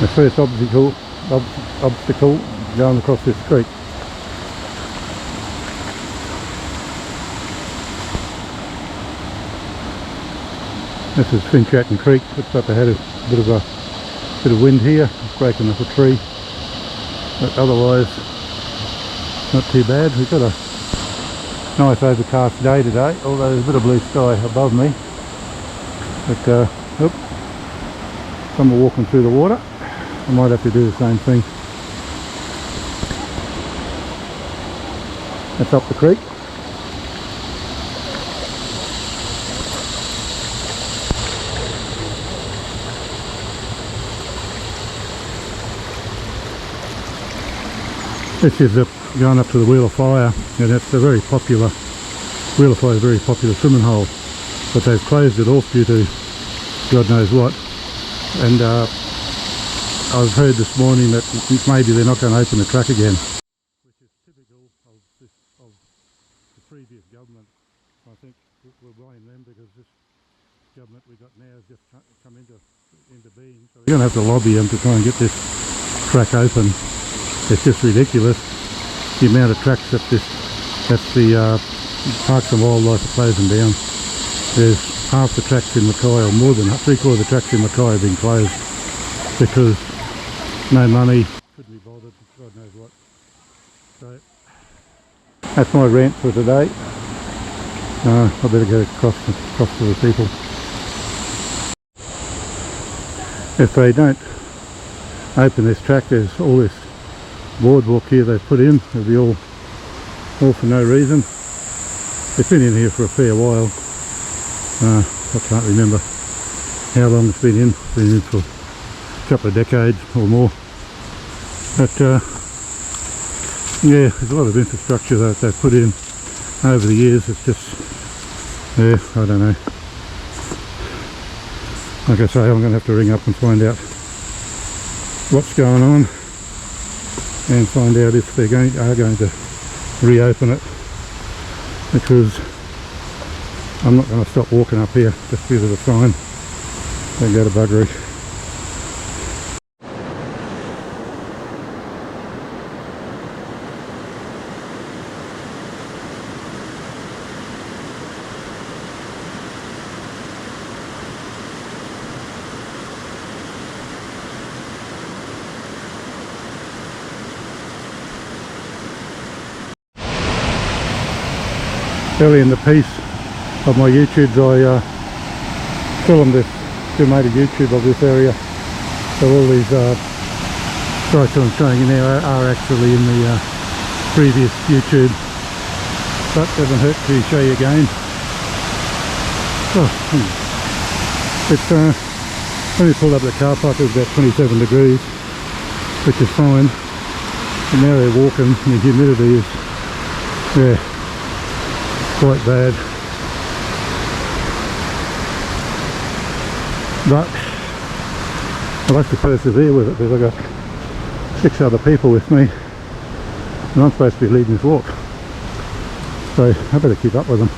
The first obstacle going across this creek. This is Finch Hatton Creek. Looks like they had a bit of wind here, breaking up a tree, but otherwise not too bad. We've got a nice overcast day today, although there's a bit of blue sky above me. But some are walking through the water. I might have to do the same thing. That's up the creek. This is going up to the Wheel of Fire, and it's a very popular, Wheel of Fire is a very popular swimming hole, but they've closed it off due to God knows what. And I've heard this morning that maybe they're not going to open the track again, which is typical of the previous government. I think we'll blame them because this government we've got now has just come into being. So we're going to have to lobby them to try and get this track open. It's just ridiculous, the amount of tracks that the Parks and Wildlife are closing down. There's half the tracks in Mackay, or more than 3/4 of the tracks in Mackay have been closed because no money, couldn't be bothered, God knows what. So that's my rant for today. I better go across to the people. If they don't open this track, there's all this boardwalk here they've put in. It'll be all for no reason. It's been in here for a fair while. I can't remember how long it's been in. It's been in for a couple of decades or more. But yeah, there's a lot of infrastructure that they've put in over the years. It's just, yeah, I don't know. Like I say, I'm going to have to ring up and find out what's going on, and find out if they are going to reopen it, because I'm not going to stop walking up here just due to the sign. Don't go to buggery. Early in the piece of my YouTubes, I filmed this, made a YouTube of this area. So all these sites I'm showing you now are actually in the previous YouTube, but doesn't hurt to show you again. It's when we pulled up the car park, it was about 27 degrees, which is fine. And now they're walking, and the humidity is, yeah, quite bad. But I'll have to persevere with it because I've got 6 other people with me, and I'm supposed to be leading this walk, so I better keep up with them.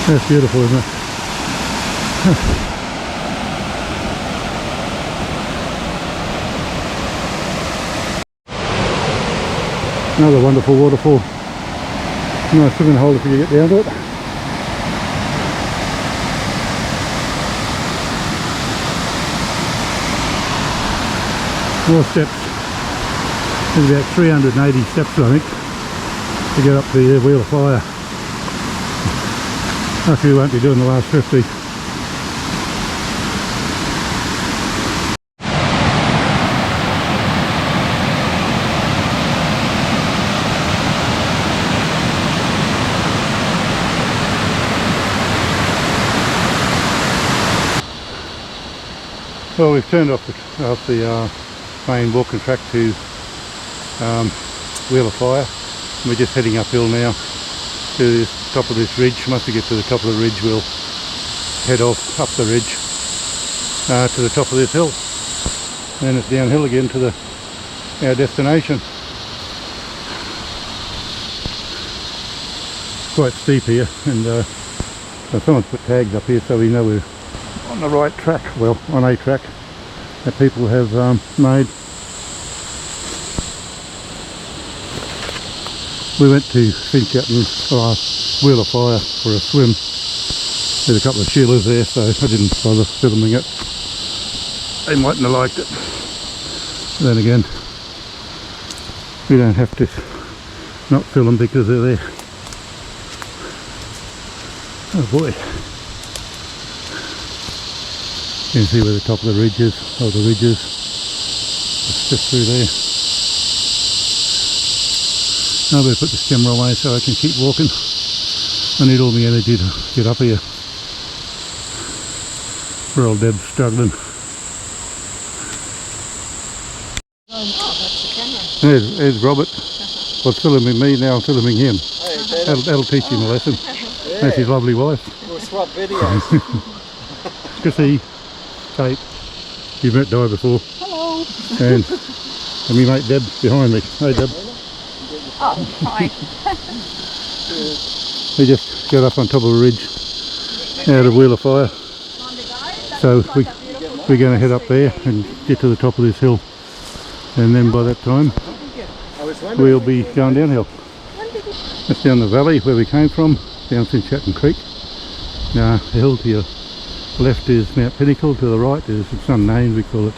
That's beautiful, isn't it? Another wonderful waterfall. Nice swimming hole if you get down to it. More steps. There's about 380 steps, I think, to get up the Wheel of Fire. Luckily we won't be doing the last 50. Well, we've turned off the main walking track to Wheel of Fire. We're just heading uphill now. to the top of this ridge. Once we get to the top of the ridge, we'll head off up the ridge to the top of this hill. Then it's downhill again to our destination. Quite steep here, and so someone's put tags up here so we know we're on the right track, well, on a track that people have made. We went to Finch Hatton Wheel of Fire for a swim. There's a couple of Sheilas there, so I didn't bother filming it. They mightn't have liked it. Then again, we don't have to not film because they're there. Oh boy. You can see where the top of the ridge is, or the ridge is. It's just through there. Now I'm going to put this camera away so I can keep walking. I need all the energy to get up here. Poor old Deb's struggling. There's Robert. Was filming me, now I'm filming him. Hey, that'll teach him a lesson. Yeah. That's his lovely wife. We'll swap videos. Chrissy, Kate, you've met Di before. Hello. And my mate Deb behind me. Hey Deb. Oh, hi. We just got up on top of a ridge out of Wheel of Fire. So we're going to head up there and get to the top of this hill. And then by that time we'll be going downhill. That's down the valley where we came from, down Finch Hatton Creek. Now the hill to your left is Mount Pinnacle, to the right is, it's unnamed, we call it,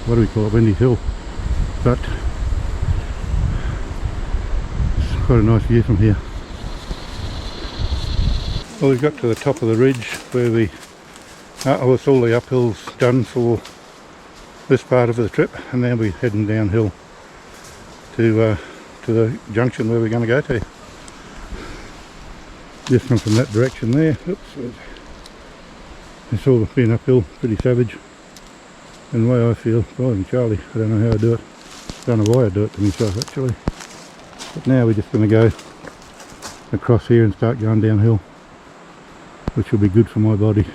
what do we call it, Windy Hill. But it's quite a nice view from here. Well, we've got to the top of the ridge where we, it's all the uphills done for this part of the trip, and then we're heading downhill to the junction where we're going to go to. Just come from that direction there. Oops. It's all been uphill, pretty savage. And the way I feel, driving Charlie, I don't know how I do it. I don't know why I do it to myself actually. But now we're just going to go across here and start going downhill, which will be good for my body.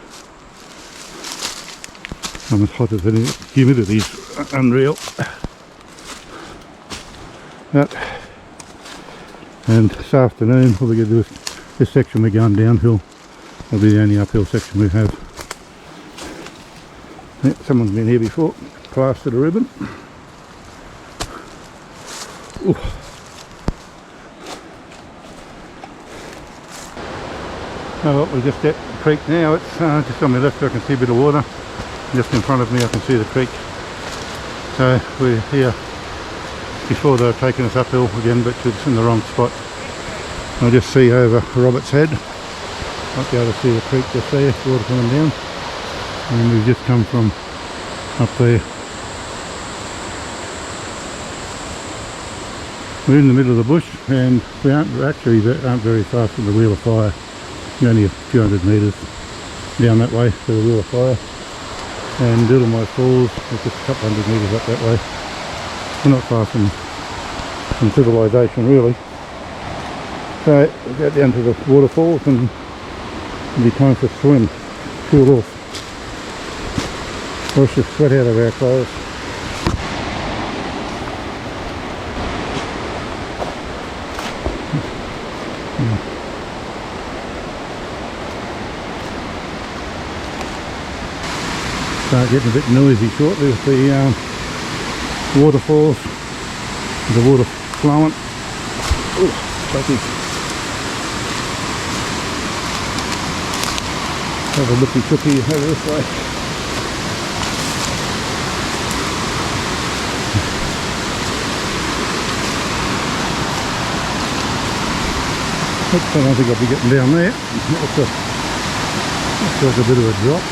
I'm as hot as any, humidity's unreal. And this afternoon, what we're going to do is, this section we're going downhill, will be the only uphill section we have. Yeah, someone's been here before, plastered a ribbon. Ooh. Oh well, we're just at the creek now. It's just on my left, I can see a bit of water. Just in front of me I can see the creek. So we're here before they're taking us uphill again, but it's in the wrong spot. I'll just see over Robert's head. Might be able to see the creek just there, water coming down. And we've just come from up there. We're in the middle of the bush, and we aren't very far from the Wheel of Fire. We're only a few hundred metres down that way to the Wheel of Fire. And Doodlemite Falls is just a couple hundred metres up that way. We're not far from civilization really. So we'll go down to the waterfalls and it'll be time for a swim, cool off, wash the sweat out of our clothes. Start getting a bit noisy shortly with the waterfalls, the water flowing. Ooh, lucky. Have a looky cookie over this way. Oops, I don't think I'll be getting down there. Looks like a bit of a drop.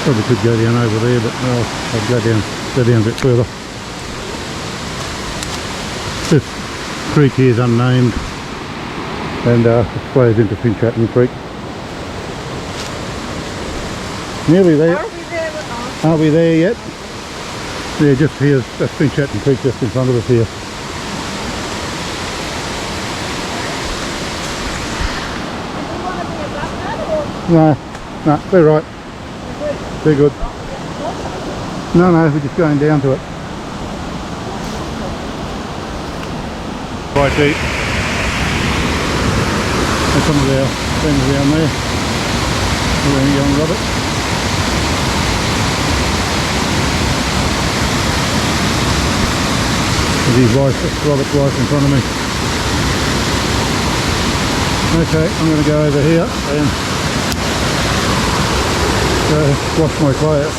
Probably could go down over there, but no, I'd go down a bit further. This creek here is unnamed, and it flows into Finch Hatton Creek. Nearly there. Are we there? Aren't we there yet? Yeah, just here, that's Finch Hatton Creek just in front of us here. No, they're right. They're good. No, we're just going down to it. Quite deep. There's some of our friends down there. We're going to go and rub it. There's his wife, Robert's wife in front of me. Okay, I'm going to go over here and go wash my clothes.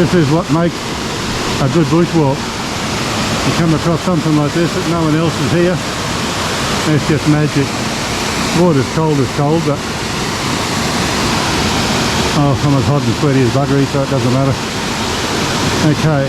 This is what makes a good bushwalk. You come across something like this that no one else is here, it's just magic. Water's cold as cold, but oh, I'm as hot and sweaty as buggery, so it doesn't matter. Okay.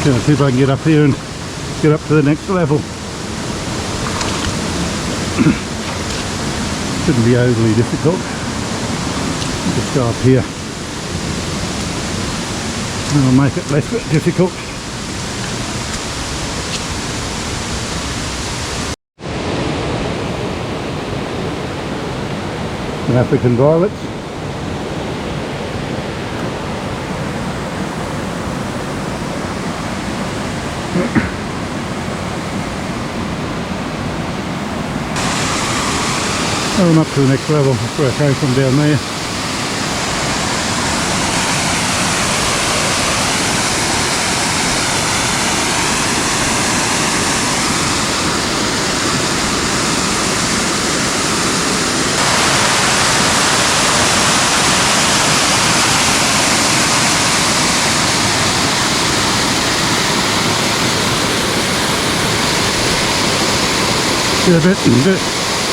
Gonna see if I can get up here and get up to the next level. Shouldn't be overly difficult. Just go up here. I'll make it less difficult. Some African violets. Oh, I'm up to the next level. That's where I came from down there.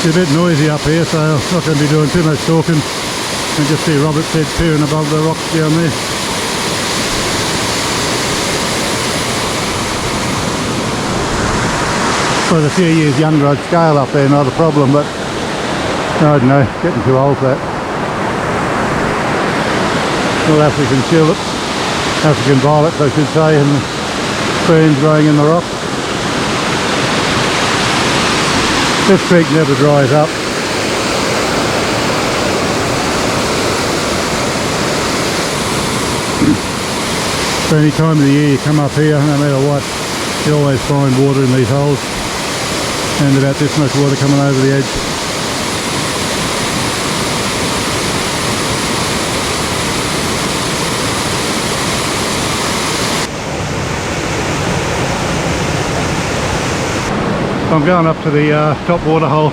It's a bit noisy up here, so I'm not going to be doing too much talking. I can just see Robert's head peering above the rocks down there. If I was a few years younger, I'd scale up there, not a problem, but I don't know, getting too old for that. All African tulips, African violets I should say, and ferns growing in the rock. This creek never dries up. So any time of the year you come up here, no matter what, you always find water in these holes, and about this much water coming over the edge. I'm going up to the top water hole.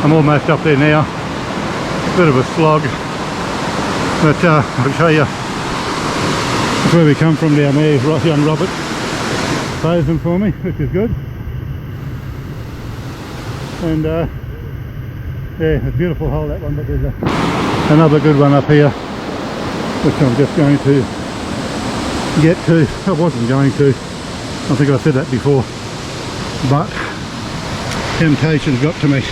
I'm almost up there now. Bit of a slog, but I'll show you a That's where we come from down there. Young Robert plays them for me, which is good. And yeah, a beautiful hole that one, but there's another good one up here, which I'm just going to get to. I wasn't going to, I think I said that before, but temptation's got to me.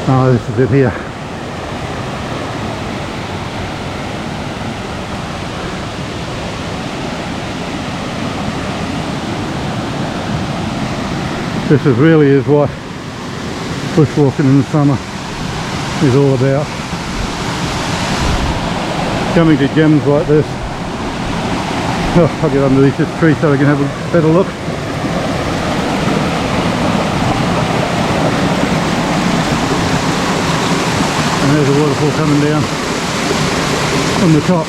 Oh, this is it here. This really is what bushwalking in the summer is all about. Coming to gems like this. Oh, I'll get underneath this tree so I can have a better look. And there's a waterfall coming down on the top.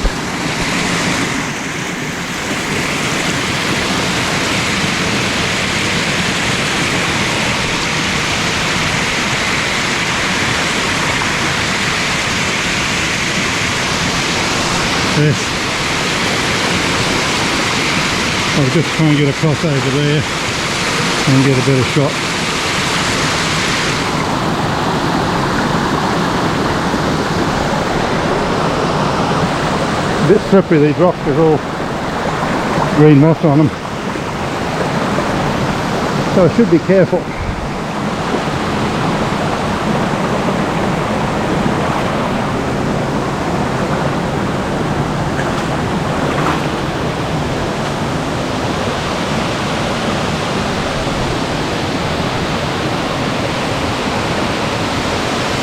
Yes. I'll just try and get across over there and get a better shot. A bit slippery, these rocks, there's all green moss on them, so I should be careful.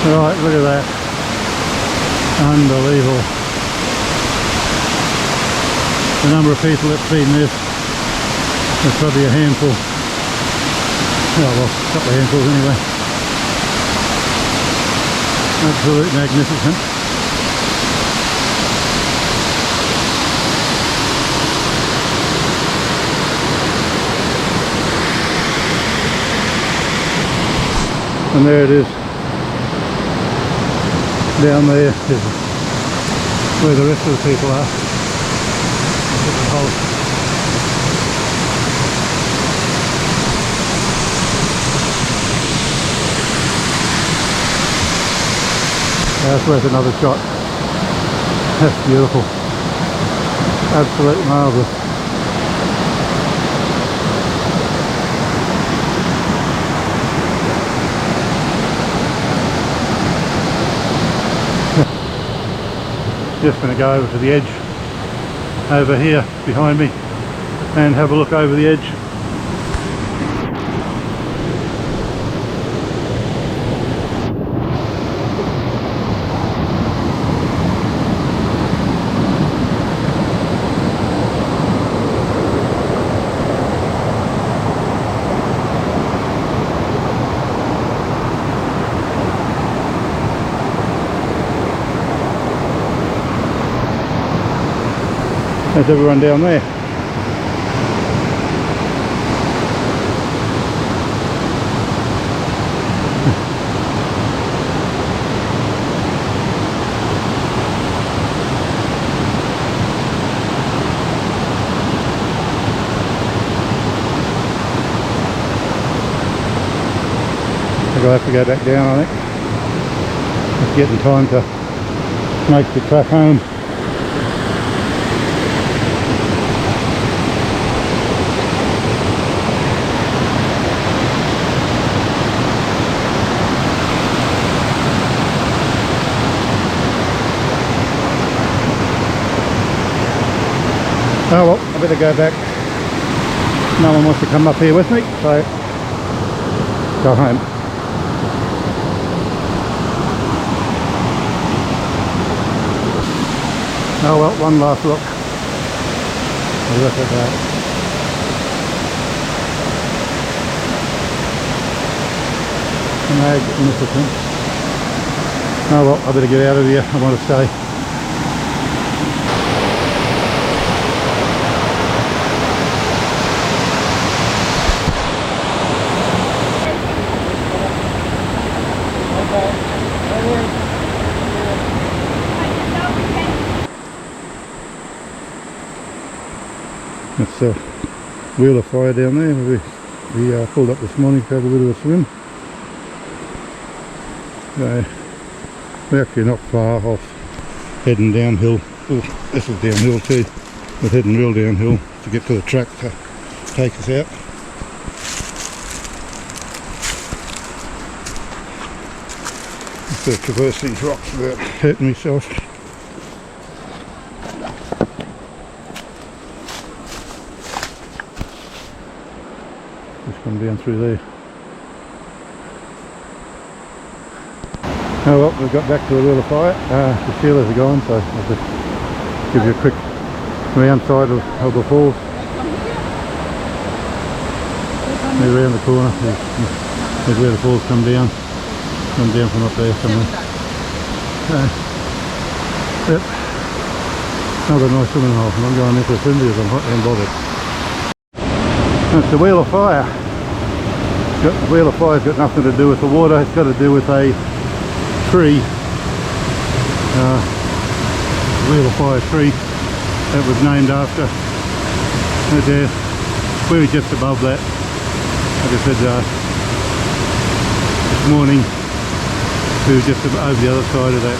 Right, look at that. Unbelievable. The number of people that've seen this, there's probably a handful. Oh well, a couple of handfuls anyway. Absolutely magnificent. And there it is. Down there is where the rest of the people are. That's worth another shot. That's beautiful. Absolutely marvellous. Just going to go over to the edge over here behind me and have a look over the edge. There's everyone down there. I'll have to go back down, I think. Just getting time to make the track home. Oh well, I better go back. No one wants to come up here with me, so go home. Oh well, one last look. Look at that. Magnificent. Oh well, I better get out of here. I want to stay. That's a wheel of fire down there. We pulled up this morning to have a bit of a swim. So we're actually not far off, heading downhill. Oh, this is downhill too. We're heading real downhill to get to the track to take us out. Just to traverse these rocks without hurting myself. Just come down through there. Oh well, we've got back to the wheel of fire. The sealers are gone, so I'll just give you a quick round side of the falls. They're around the corner. There's where the falls come down from up there somewhere. Yep. Another nice swimming hole. I'm not going into a swim because I'm hot and bothered. That's the wheel of fire. The wheel of fire's got nothing to do with the water. It's got to do with a tree. Wheel of fire tree that was named after. We were just above that. Like I said, this morning we were just over the other side of that,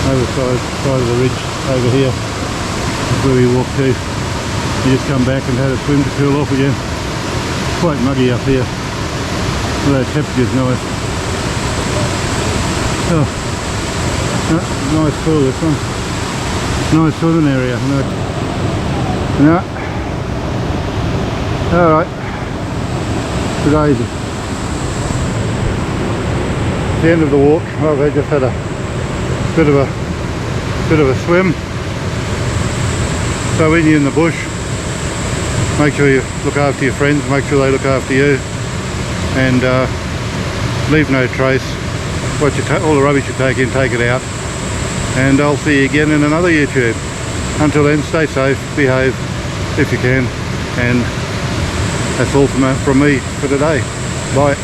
side of the ridge over here. That's where we walked to. We just come back and had a swim to cool off again. Quite muggy up here, although the temperature's nice. Oh, nice pool this one. Nice swimming area. No. Alright. Today's the end of the walk. Well, they just had a bit of a swim. So when you're in the bush, make sure you look after your friends, make sure they look after you, and leave no trace. All the rubbish you take in, take it out. And I'll see you again in another YouTube. Until then, stay safe, behave if you can, and that's all from me for today. Bye.